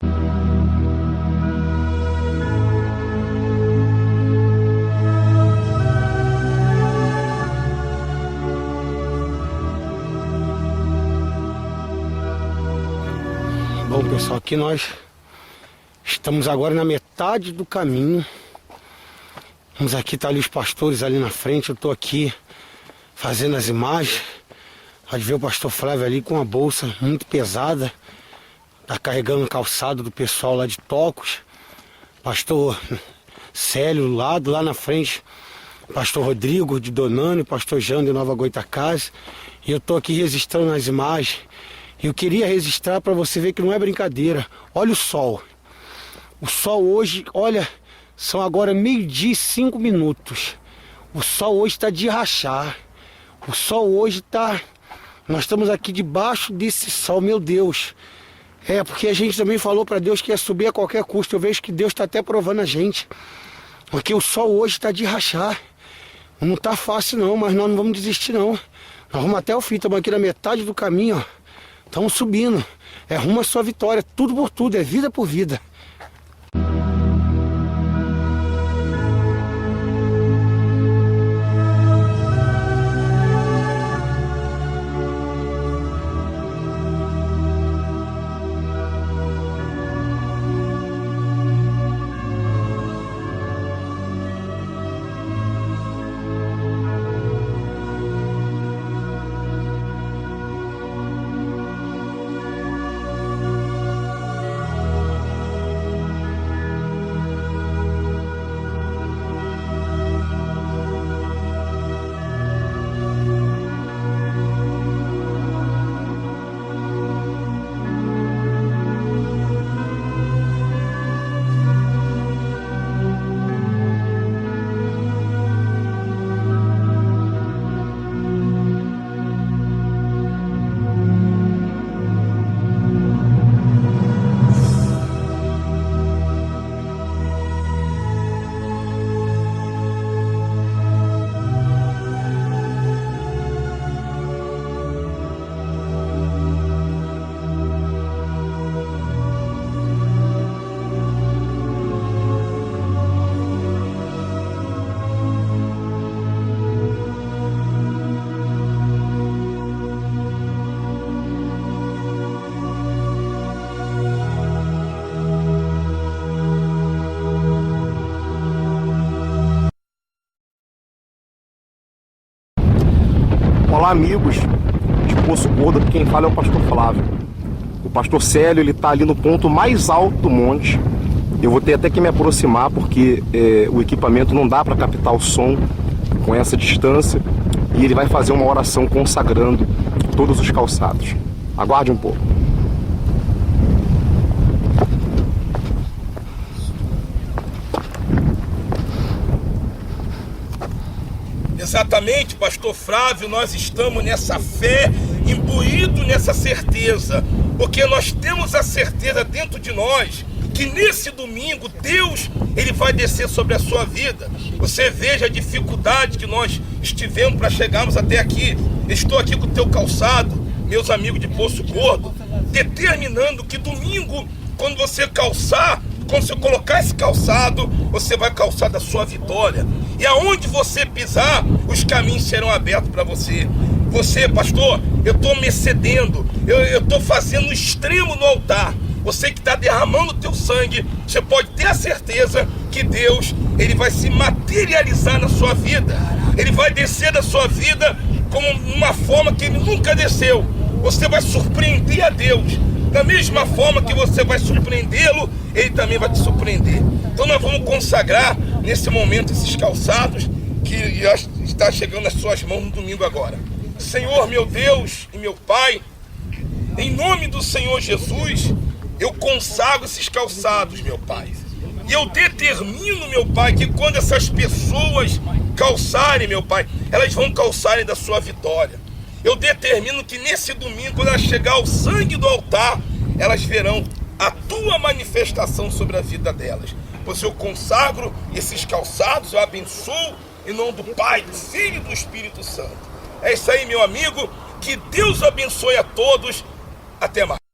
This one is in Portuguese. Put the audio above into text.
Bom, pessoal, aqui nós estamos agora na metade do caminho. Vamos aqui, tá ali os pastores ali na frente. Eu tô aqui fazendo as imagens. Pode ver o pastor Flávio ali com a bolsa muito pesada. Tá carregando o calçado do pessoal lá de Tocos. Pastor Célio lá na frente. Pastor Rodrigo de Donano, pastor Jean de Nova Goitacazes. E eu tô aqui registrando as imagens. Eu queria registrar para você ver que não é brincadeira. Olha o sol. O sol hoje, olha, são agora 12:05. O sol hoje está de rachar. O sol hoje está... Nós estamos aqui debaixo desse sol, meu Deus. É, porque a gente também falou para Deus que ia subir a qualquer custo. Eu vejo que Deus está até provando a gente. Porque o sol hoje está de rachar. Não está fácil não, mas nós não vamos desistir não. Nós vamos até o fim, estamos aqui na metade do caminho, ó. Estamos subindo. É rumo à sua vitória. Tudo por tudo. É vida por vida. Olá, amigos de Poço Gordo, aqui quem fala é o pastor Flávio. O pastor Célio, ele está ali no ponto mais alto do monte. Eu vou ter até que me aproximar porque o equipamento não dá para captar o som com essa distância. E ele vai fazer uma oração consagrando todos os calçados. Aguarde um pouco. Exatamente, pastor Flávio, nós estamos nessa fé, imbuído nessa certeza, porque nós temos a certeza dentro de nós que nesse domingo Deus, ele vai descer sobre a sua vida. Você veja a dificuldade que nós estivemos para chegarmos até aqui. Estou aqui com o teu calçado, meus amigos de Poço Gordo, determinando que domingo, quando você calçar, quando você colocar esse calçado, você vai calçar da sua vitória. E aonde você pisar, os caminhos serão abertos para você. Você, pastor, eu estou me excedendo, eu estou fazendo o extremo no altar. Você que está derramando o teu sangue, você pode ter a certeza que Deus, ele vai se materializar na sua vida. Ele vai descer da sua vida como uma forma que ele nunca desceu. Você vai surpreender a Deus. Da mesma forma que você vai surpreendê-lo, ele também vai te surpreender. Então nós vamos consagrar nesse momento esses calçados que já está chegando nas suas mãos no domingo agora. Senhor, meu Deus e meu Pai, em nome do Senhor Jesus, eu consagro esses calçados, meu Pai. E eu determino, meu Pai, que quando essas pessoas calçarem, meu Pai, elas vão calçarem da sua vitória. Eu determino que nesse domingo, quando elas chegar ao sangue do altar, elas verão a tua manifestação sobre a vida delas. Pois eu consagro esses calçados, eu abençoo em nome do Pai, do Filho e do Espírito Santo. É isso aí, meu amigo. Que Deus abençoe a todos. Até mais.